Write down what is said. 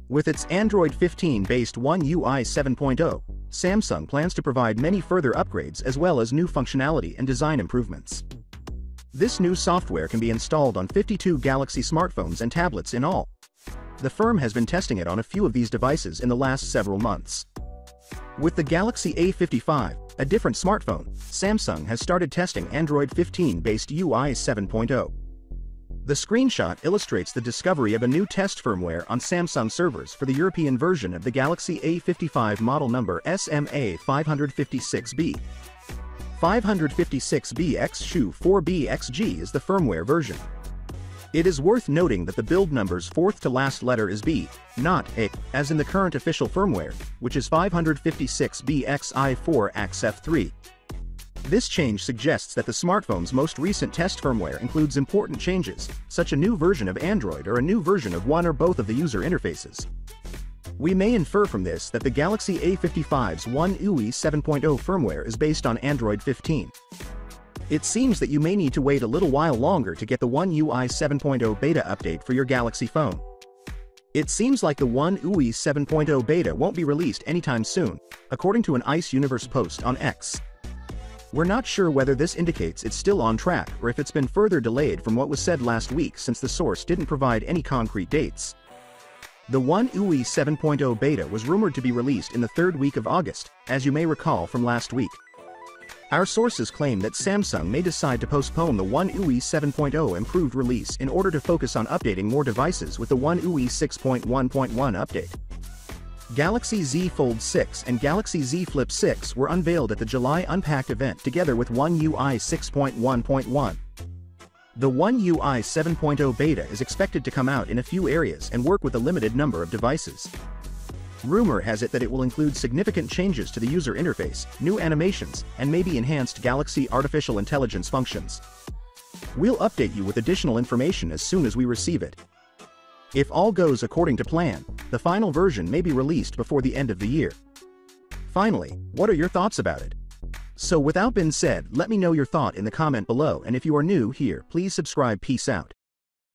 With its Android 15-based One UI 7.0, Samsung plans to provide many further upgrades as well as new functionality and design improvements. This new software can be installed on 52 Galaxy smartphones and tablets in all. The firm has been testing it on a few of these devices in the last several months. With the Galaxy A55, a different smartphone, Samsung has started testing Android 15-based UI 7.0. The screenshot illustrates the discovery of a new test firmware on Samsung servers for the European version of the Galaxy A55 model number SMA556B. 556B-X4B-XG is the firmware version. It is worth noting that the build number's fourth to last letter is B, not A, as in the current official firmware, which is 556BXI4XF3. This change suggests that the smartphone's most recent test firmware includes important changes, such a new version of Android or a new version of one or both of the user interfaces. We may infer from this that the Galaxy A55's One UI 7.0 firmware is based on Android 15. It seems that you may need to wait a little while longer to get the One UI 7.0 beta update for your Galaxy phone. It seems like the One UI 7.0 beta won't be released anytime soon, according to an ICE Universe post on X. We're not sure whether this indicates it's still on track or if it's been further delayed from what was said last week, since the source didn't provide any concrete dates. The One UI 7.0 beta was rumored to be released in the third week of August, as you may recall from last week. Our sources claim that Samsung may decide to postpone the One UI 7.0 improved release in order to focus on updating more devices with the One UI 6.1.1 update. Galaxy Z Fold 6 and Galaxy Z Flip 6 were unveiled at the July Unpacked event together with One UI 6.1.1. The One UI 7.0 beta is expected to come out in a few areas and work with a limited number of devices. Rumor has it that it will include significant changes to the user interface, new animations, and maybe enhanced Galaxy artificial intelligence functions. We'll update you with additional information as soon as we receive it. If all goes according to plan, the final version may be released before the end of the year. Finally, what are your thoughts about it? So without being said, let me know your thought in the comment below, and if you are new here, please subscribe. Peace out.